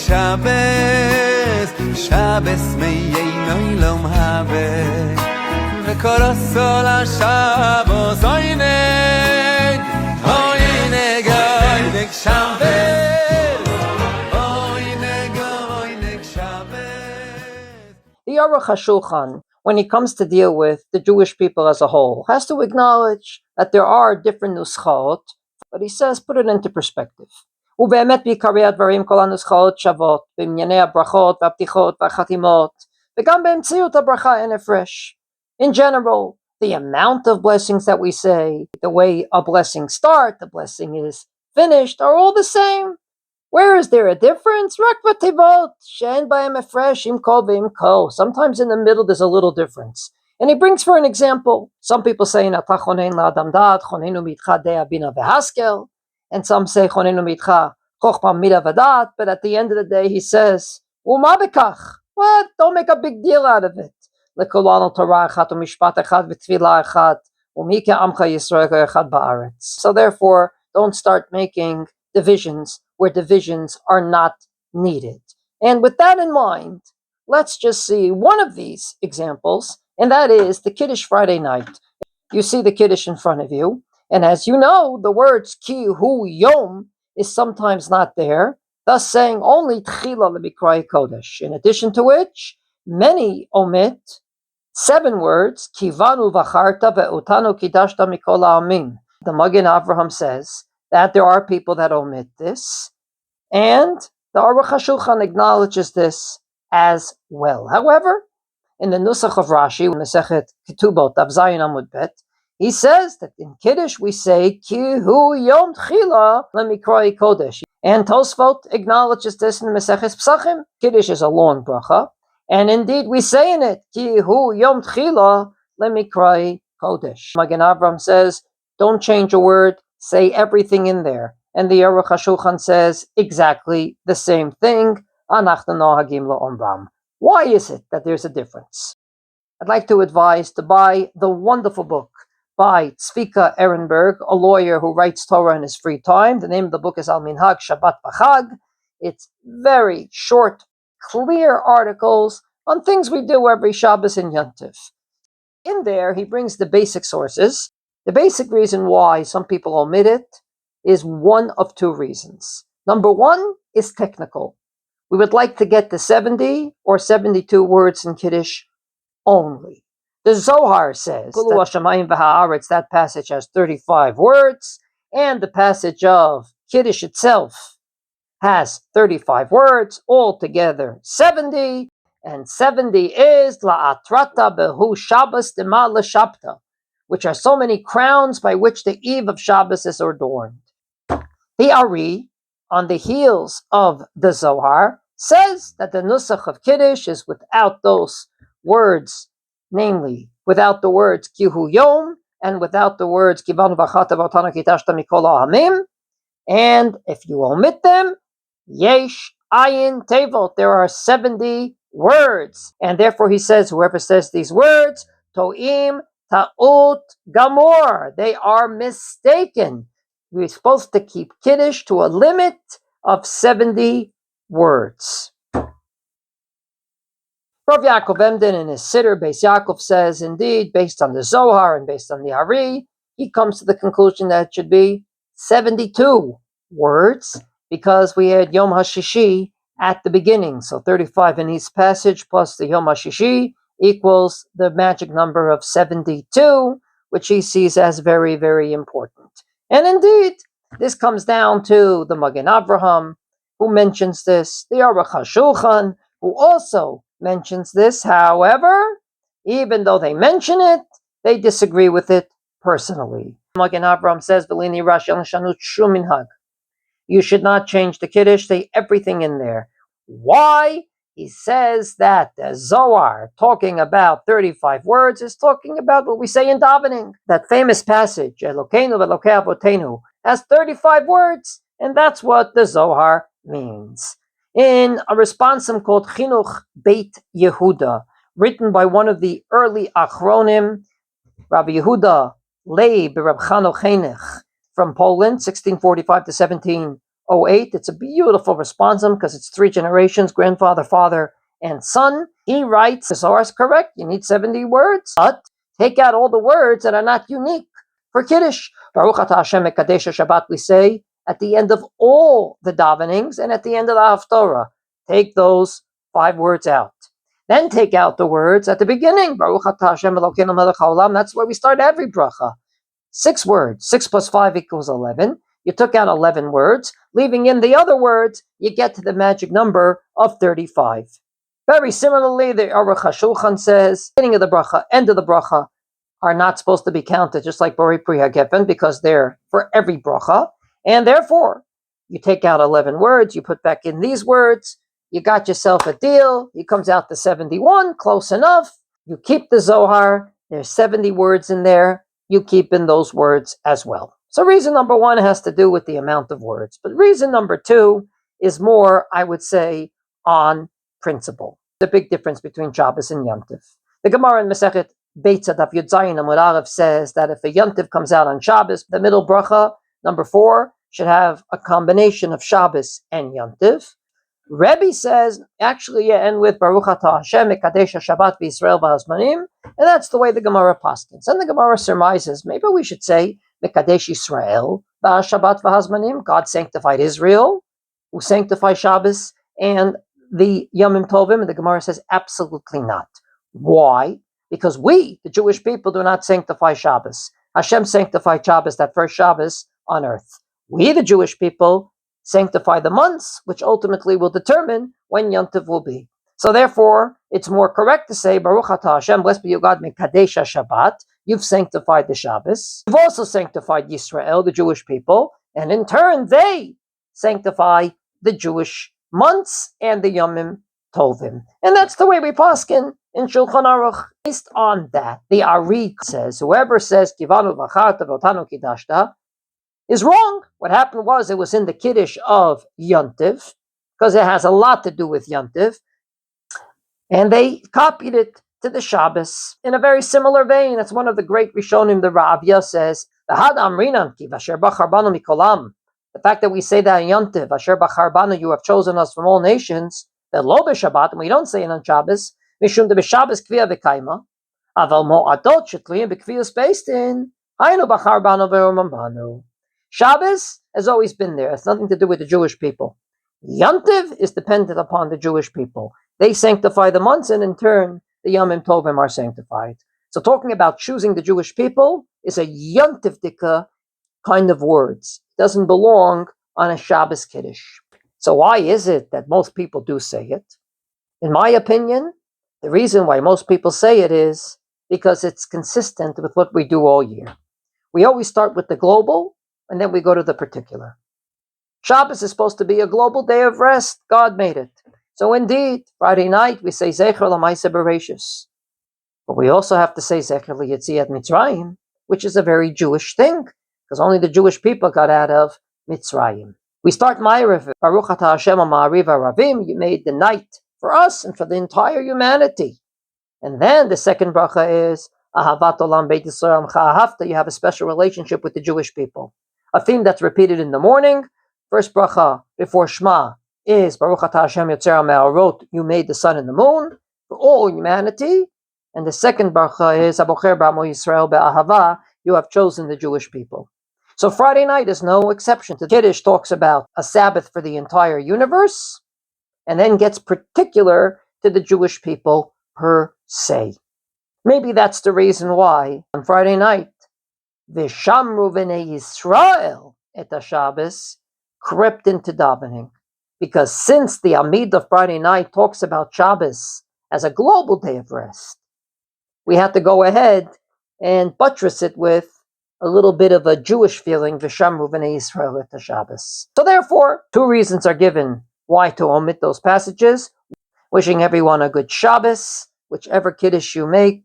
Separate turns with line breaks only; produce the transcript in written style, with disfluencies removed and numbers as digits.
Shabbos, Shabbos meyenu lom habe, v'kol asol ha-Shabbos oyneg, oyneg, oyneg Shabbos, oyneg, oyneg Shabbos.
The Aruch HaShulchan, when he comes to deal with the Jewish people as a whole, has to acknowledge that there are different nuschot, but he says, put it into perspective. ובאמת בעיקרי הדברים כל הנוסחאות שוות, בענייני הברכות והפתיחות והחתימות, וגם באמצעות הברכה אין הפרש. In general, the amount of blessings that we say, the way a blessing starts, the blessing is finished, are all the same. Where is there a difference? רק בתיבות, שאין בהם הפרש עם כל ועם כל. Sometimes in the middle there's a little difference. And he brings for an example, some people say, אתה חונן לאדם דעת, חוננו מאיתך דעה בינה והשכל. And some say, Chonenu mitcha, chochma mida v'dat, but at the end of the day, he says, Uma bekach. What? Don't make a big deal out of it. Lekulanu Torah echat u'mishpat echad v'tfilah echat, u'mi ke'amcha Yisrael echad ba'aretz. So therefore, don't start making divisions where divisions are not needed. And with that in mind, let's just see one of these examples, and that is the Kiddush Friday night. You see the Kiddush in front of you. And as you know, the words ki hu yom is sometimes not there, thus saying only tchila lebikrei kodesh. In addition to which, many omit 7 words, kivanu baxarta ואותנו קדשת מכל העמים. The Magen Avraham says that there are people that omit this, and the Aruch HaShulchan acknowledges this as well. However, in the Nusach of Rashi, Masechet Ketubot, Daf Zayin Amud Bet, he says that in Kiddush we say, Ki hu yom tchila lemikroi kodesh. And Tosfot acknowledges this in Maseches Psachim. Kiddush is a long bracha. And indeed we say in it, Ki hu yom tchila lemikroi kodesh. Magen Avraham says, don't change a word, say everything in there. And the Aruch HaShulchan says exactly the same thing. Anachnu nohagim la'omram. Why is it that there's a difference? I'd like to advise to buy the wonderful book by Tzvika Ehrenberg, a lawyer who writes Torah in his free time. The name of the book is Al Minhag Shabbat B'Chag. It's very short, clear articles on things we do every Shabbos and Yom Tov. In there, he brings the basic sources. The basic reason why some people omit it is one of 2 reasons. Number 1 is technical. We would like to get the 70 or 72 words in Kiddush only. The Zohar says that passage has 35 words, and the passage of Kiddush itself has 35 words, altogether 70, and 70 is la'atrata behu Shabbos dema l'shabta, which are so many crowns by which the eve of Shabbos is adorned. The Ari, on the heels of the Zohar, says that the Nusach of Kiddush is without those words, namely, without the words ki hu yom and without the words kivanu baxarta ואותנו קדשת מכל העמים, and if you omit them, yesh ayin tevot, there are 70 words, and therefore he says, whoever says these words, to'im ta'ut gamor, they are mistaken. We're supposed to keep Kiddush to a limit of 70 words. Rav Yaakov Emden in his Siddur Beis Yaakov says, indeed, based on the Zohar and based on the Ari, he comes to the conclusion that it should be 72 words, because we had Yom HaShishi at the beginning. So 35 in each passage plus the Yom HaShishi equals the magic number of 72, which he sees as very, very important. And indeed, this comes down to the Magen Avraham, who mentions this, the Aruch HaShulchan, who also mentions this. However, even though they mention it, they disagree with it personally. Magen Avraham says, "V'lini Rashi l'shanut shum minhag." You should not change the Kiddush, say everything in there. Why? He says that the Zohar, talking about 35 words, is talking about what we say in davening. That famous passage, Elokeinu v'Elokei Avotenu, has 35 words, and that's what the Zohar means. In a responsum called Chinuch Beit Yehuda, written by one of the early Achronim, Rabbi Yehuda Leib Reb Chanoch Heinech, from Poland, 1645 to 17 08. It's a beautiful responsum because it's 3 generations, grandfather, father, and son. He writes, the Zohar is correct, you need 70 words, but take out all the words that are not unique for Kiddush. Baruch atah Hashem mekadesh Shabbat, we say at the end of all the davenings and at the end of the Haftorah. Take those 5 words out. Then take out the words at the beginning. Baruch atah Hashem Elokeinu melech haolam. That's where we start every bracha. 6 words. 6 plus 5 equals 11. You took out 11 words. Leaving in the other words, you get to the magic number of 35. Very similarly, the Aruch HaShulchan says, beginning of the bracha, end of the bracha, are not supposed to be counted, just like Borei Pri HaGefen, because they're for every bracha. And therefore, you take out 11 words, you put back in these words, you got yourself a deal, it comes out to 71, close enough. You keep the Zohar, there's 70 words in there, you keep in those words as well. So reason number 1 has to do with the amount of words. But reason number 2 is more, I would say, on principle. The big difference between Shabbos and Yom Tov. The Gemara in Masechet Beitza Daf Yud Zayin Amud Aleph says that if a Yom Tov comes out on Shabbos, the middle bracha, number 4, should have a combination of Shabbos and Yom Tov. Rebbe says, actually, you end with Baruch atah Hashem mekadesh Shabbat v'Yisrael v'Hazmanim, and that's the way the Gemara paskins. And the Gemara surmises, maybe we should say mekadesh Yisrael v'Shabbat v'Hazmanim. God sanctified Israel, who sanctified Shabbos and the Yomim Tovim, and the Gemara says absolutely not. Why? Because we, the Jewish people, do not sanctify Shabbos. Hashem sanctified Shabbos, that first Shabbos on earth. We, the Jewish people, sanctify the months, which ultimately will determine when Yom Tov will be. So therefore, it's more correct to say, Baruch atah Hashem, blessed be you God, mekadesh Shabbat. You've sanctified the Shabbos. You've also sanctified Yisrael, the Jewish people, and in turn, they sanctify the Jewish months and the Yomim Tovim. And that's the way we paskin in Shulchan Aruch. Based on that, the Ari says, whoever says, Kivanu baxarta ואותנו קדשת, is wrong. What happened was, it was in the Kiddush of Yom Tov, because it has a lot to do with Yom Tov, and they copied it to the Shabbos in a very similar vein. That's one of the great Rishonim. The Ravya says, the fact that we say that in Yom Tov, Asher Bachar Banu, you have chosen us from all nations, that lo b'Shabbat, and we don't say it on Shabbos, mishum de b'Shabbos kviya v'kaima, aval mo'adot shetliyim b'kviyas beistin, haynu Bachar Banu v'Romam Banu. Shabbos has always been there. It's nothing to do with the Jewish people. Yom Tov is dependent upon the Jewish people. They sanctify the months, and in turn, the Yomim Tovim are sanctified. So talking about choosing the Jewish people is a Yom Tovdika kind of words. It doesn't belong on a Shabbos Kiddush. So why is it that most people do say it? In my opinion, the reason why most people say it is because it's consistent with what we do all year. We always start with the global, and then we go to the particular. Shabbos is supposed to be a global day of rest. God made it. So indeed, Friday night we say Zecher L'Maaseh Bereishis. But we also have to say Zecher L'Yetziat Mitzrayim, which is a very Jewish thing, because only the Jewish people got out of Mitzrayim. We start Ma'ariv, Baruch atah Hashem Ma'ariv Aravim. You made the night for us and for the entire humanity. And then the second bracha is Ahavat Olam Beit Yisrael Amcha Ahavta. You have a special relationship with the Jewish people. A theme that's repeated in the morning. First bracha before Shema is Baruch atah Hashem Yotzer HaMe'orot. You made the sun and the moon for all humanity. And the second bracha is Abocher B'Amo Yisrael Be'ahava. You have chosen the Jewish people. So Friday night is no exception. The Kiddush talks about a Sabbath for the entire universe, and then gets particular to the Jewish people per se. Maybe that's the reason why on Friday night, V'shamru v'nei Yisrael et HaShabbos crept into davening. Because since the Amid of Friday night talks about Shabbos as a global day of rest, we had to go ahead and buttress it with a little bit of a Jewish feeling, V'shamru v'nei Yisrael et HaShabbos. So therefore, 2 reasons are given why to omit those passages. Wishing everyone a good Shabbos, whichever Kiddush you make.